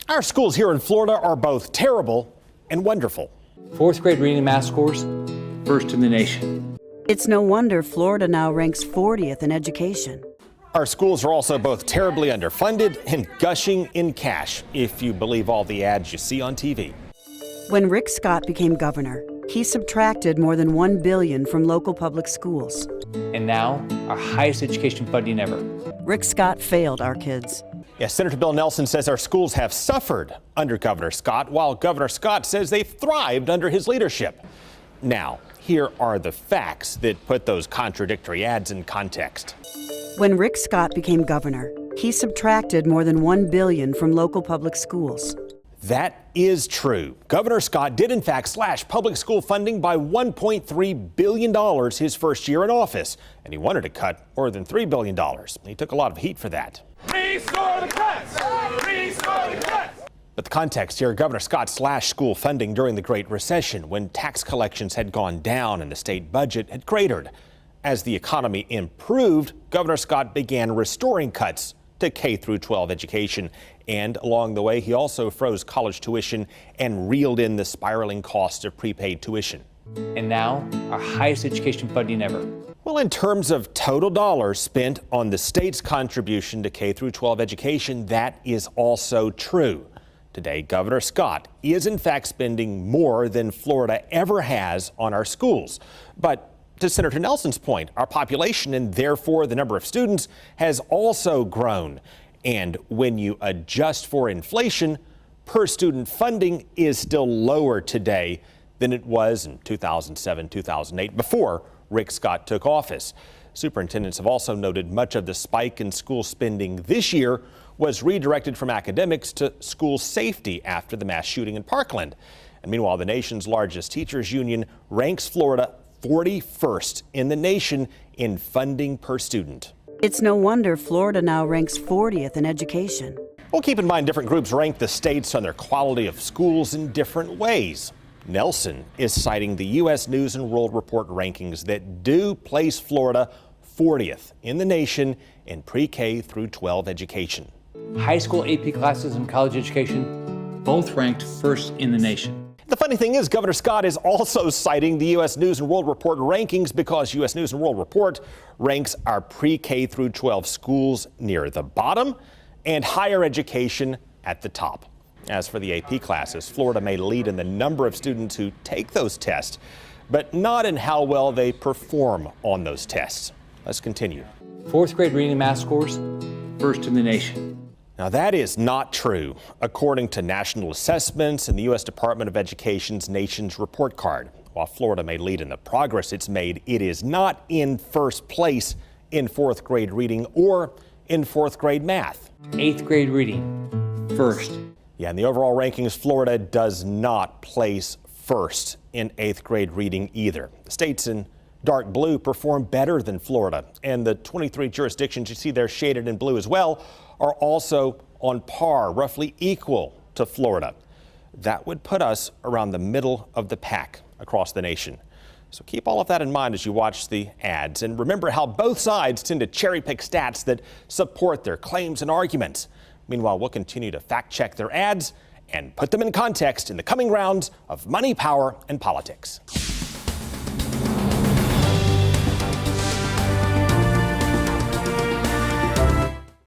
Our schools here in Florida are both terrible and wonderful. Fourth grade reading and math scores, first in the nation. It's no wonder Florida now ranks 40th in education. Our schools are also both terribly underfunded and gushing in cash, if you believe all the ads you see on TV. When Rick Scott became governor, he subtracted more than $1 billion from local public schools. And now, our highest education funding ever. Rick Scott failed our kids. Yes, Senator Bill Nelson says our schools have suffered under Governor Scott, while Governor Scott says they've thrived under his leadership. Now, here are the facts that put those contradictory ads in context. When Rick Scott became governor, he subtracted more than $1 billion from local public schools. That is true. Governor Scott did in fact slash public school funding by $1.3 billion his first year in office, and he wanted to cut more than $3 billion. He took a lot of heat for that. Restore the cuts! Restore the cuts! But the context here, Governor Scott slashed school funding during the Great Recession when tax collections had gone down and the state budget had cratered. As the economy improved, Governor Scott began restoring cuts to K-12 education. And along the way, he also froze college tuition and reeled in the spiraling cost of prepaid tuition. And now, our highest education funding ever. Well, in terms of total dollars spent on the state's contribution to K-12 education, that is also true. Today, Governor Scott is in fact spending more than Florida ever has on our schools. But to Senator Nelson's point, our population and therefore the number of students has also grown. And when you adjust for inflation, per student funding is still lower today than it was in 2007, 2008, before Rick Scott took office. Superintendents have also noted much of the spike in school spending this year was redirected from academics to school safety after the mass shooting in Parkland. And meanwhile, the nation's largest teachers union ranks Florida 41st in the nation in funding per student. It's no wonder Florida now ranks 40th in education. Well, keep in mind different groups rank the states on their quality of schools in different ways. Nelson is citing the U.S. News and World Report rankings that do place Florida 40th in the nation in pre-K through 12 education. High school AP classes and college education, both ranked first in the nation. The funny thing is, Governor Scott is also citing the U.S. News and World Report rankings because U.S. News and World Report ranks our pre-K through 12 schools near the bottom and higher education at the top. As for the AP classes, Florida may lead in the number of students who take those tests, but not in how well they perform on those tests. Let's continue. Fourth grade reading and math scores, first in the nation. Now, that is not true, according to national assessments and the U.S. Department of Education's Nation's Report Card. While Florida may lead in the progress it's made, it is not in first place in fourth grade reading or in fourth grade math. Eighth grade reading, first. Yeah, in the overall rankings, Florida does not place first in eighth grade reading either. The states in dark blue perform better than Florida, and the 23 jurisdictions you see there shaded in blue as well are also on par, roughly equal to Florida. That would put us around the middle of the pack across the nation. So keep all of that in mind as you watch the ads, and remember how both sides tend to cherry pick stats that support their claims and arguments. Meanwhile, we'll continue to fact check their ads and put them in context in the coming rounds of Money, Power, and Politics.